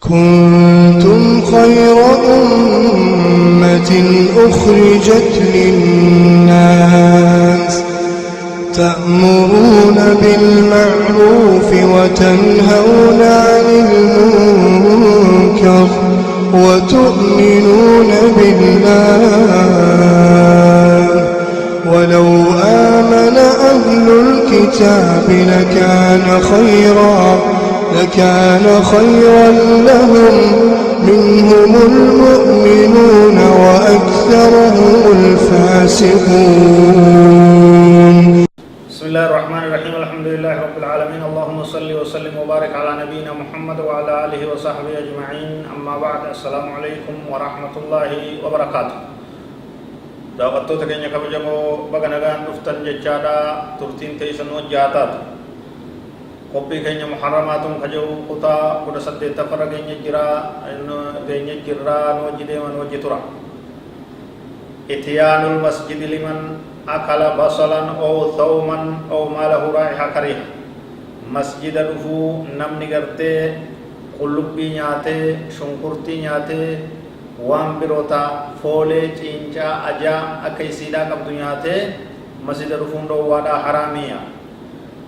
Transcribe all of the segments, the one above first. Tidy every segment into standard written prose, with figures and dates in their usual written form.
كنتم خير أمة أخرجت للناس تأمرون بالمعروف وتنهون عن المنكر وتؤمنون بالله ولو آمن أهل الكتاب لكان خيرا لهم منهم المؤمنون وأكثرهم الفاسقون. بسم الله الرحمن الرحيم. الحمد لله رب العالمين. اللهم صل وسلم وبارك على نبينا محمد وعلى آله وصحبه أجمعين. أما بعد. السلام عليكم ورحمة الله وبركاته. دعوتو تكينيا كبجمو بغنغان دفتن ججادا ترتين تيسن وجاتات قبي كينيا محرماتم خجو قطا قد سدت فرغينيا جرا نوجده ونوجترا اتيان المسجد لمن أكل بصلا أو ثوما أو ما له رائحة كريهة مسجد دفو نمني غرتي قلبي نياته شنكرتي نياته وان بروتا فولي چينچا اجا اكيسيدا قبض نياته مسجد دفو وادا حرامية.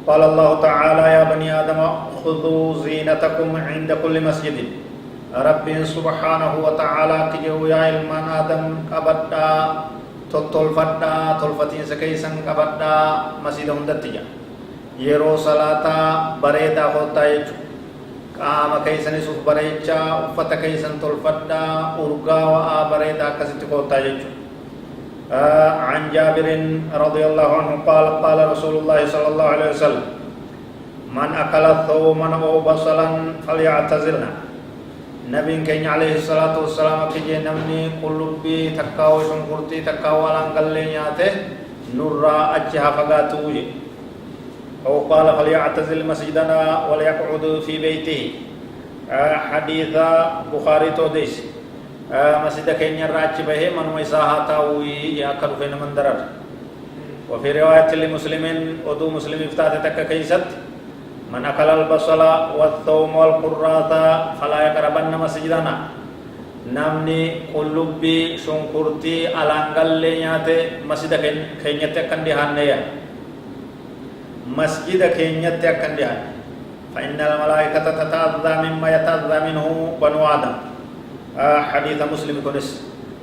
قال الله تعالى يا بني آدم خذوا زينتكم عند كل مسجد. رب سبحانه وتعالى تجو يا علمان آدم قبدا تطلفدا تلفتين سكيسن قبدا مسجد هندتيا يرو صلاة بريدا خوتا يجو قام كيسن سوف بريچا افت كيسن تلفدا ارغا بريدا كسيت خوتا يجو. عن جابر رضي الله عنه قال قال رسول الله صلى الله عليه وسلم من أكل ثوما أو بصلا فليعتزلنا. نبي كين عليه الصلاة والسلام كي نمني قلبي تكاو شنكرتي تكاو لانقلنياته نرى أجها فقاتوه أو قال فليعتزل مسجدنا وليقعد في بيته. حديث بخاري توديس مسجد كينيا راچ به من ويساها تاوي يا كرفين من درر. وفي رواية لمسلمين ودو مسلم افتات تك كيست من أكل البصل والثوم والقراث فلا يقربن مسجدنا. نمني قلبي شنكرتي ألانغل نياته مسجد كينيا تكن دهانيا مسجد كينيا تكن دهان. فإن الملائكة تتأذى مما يتأذى منه بنو آدم. حديث مسلم كنس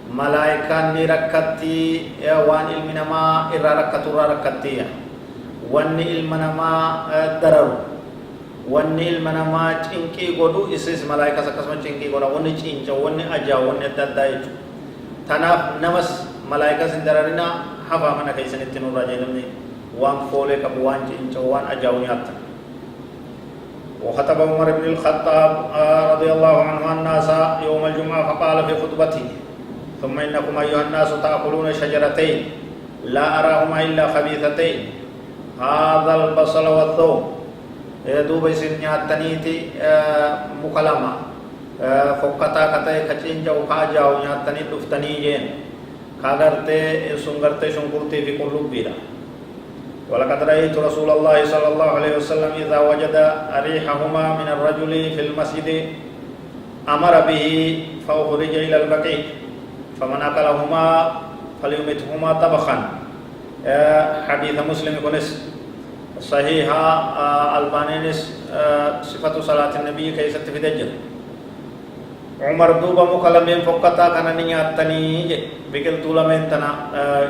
ملائكة نركتي وان المنما إرى ركتي وان المنما درر وان المنما چنكي قدو إسيس ملائكة سكسما چنكي قدو وان چنچا وان أجا وان دادايج تناف نمس ملائكة سندررنا حفا من كيسن اتنور رجل وان فولي كبوان چنچا وان أجا ونياتا. وخطب عمر بن الخطاب رضي الله عنه الناس يوم الجمعة فقال في خطبته ثم إنكم أيها الناس تأكلون شجرتين لا أراهما إلا خبيثتين هذا البصل والثوم دوب سنيات تنيتي مكلمة فكتا كتا كچينجا وكاجا ونياتني دفتني جين كاغرتي سنغرتي شنكرتي في قلوب بيرا. ولقد رأيت رسول الله صلى الله عليه وسلم إذا وجد ريحهما من الرجل في المسجد أمر به فأخرج إلى البقيع فمن أكلهما فليمتهما طبخا. حديث مسلم كنس صحيحة البانينس صفة صلاة النبي كيست في دجل. عمر دوبا مكلمين فقطا كان نياتني بكل طولمين تنا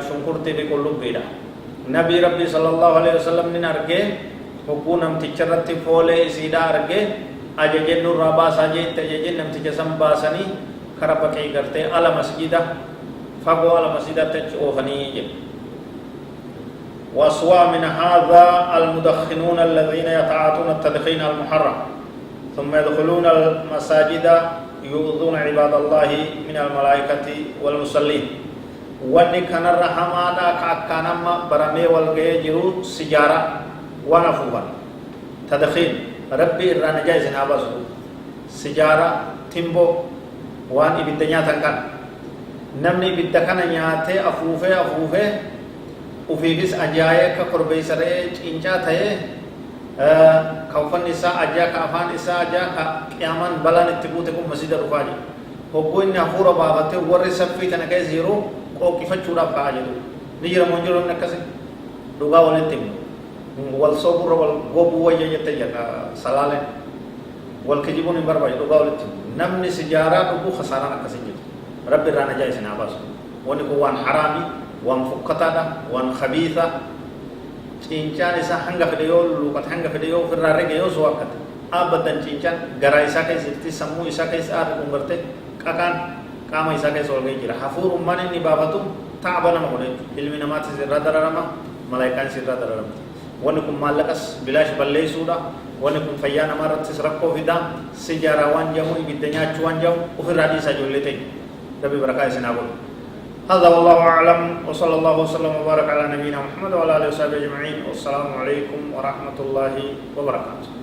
شنكرتي بكل بيدا. نبي ربي صلى الله عليه وسلم نين أرجع حكومة تجارة فولي سيدا أرجع أججن الرباس أجج تججن نم تجسم باسني خراب كي کرتے على مسجدة فقو على مسجدة تجوهني. وأسوأ من هذا المدخنون الذين يتعاطون التدخين المحرم ثم يدخلون المساجد يؤذون عباد الله من الملائكة والمصلين. واني كان الرحمة كأكانم برمي والغي جرو سجارة ونفوها تدخين ربي الرانجا زنابا سجارة تيمبو وان إبدنيا تنكن نمني بدكنا نياته أفوفه وفي بس أجاية كقربي سره إنجا ثه كوفن نساء أجاك أفان نساء أجاك قيامان بلان اتبوتكم مسجد رفاجي هو إن أفور بابته ورث في تنكيز يرو أو كيف تشورا فاجدو نجرا منجرون نكسي دوغا ولتم والصبر والغوب ويجتيا سلالة والكجبون برباي دوغا ولتم نمني سجارة دوغو خسارة نكسي رب رانا جاي سناباس ونكو وان حرامي وان فكتا وان خبيثة cincaan isa hanga fedeyoo lukat hanga fedeyoo firraa regeyoo soo akkate abadan cincaan garaa isaa keessatti sammuu isaa keessa aarri dhungarte qaqaan qaama isaa keessa ol ga'ee jira hafuurummaan inni baafatu taaba nama godhe ilmi namaatis irraa dararama malaayikaanis irraa dararamti wanni kun maallaqas bilaash balleessuudha wanni kun fayyaa namaa irrattis rakkoo fidaa sijaaraa waan jamu ibidda nyaachuu waan jamu ofirraa dhiisaa ijoollee ta'e rabbi barakaa isinaa godhu هذا والله أعلم وصلى الله وسلم وبارك على نبينا محمد وعلى آله وصحبه أجمعين والسلام عليكم ورحمة الله وبركاته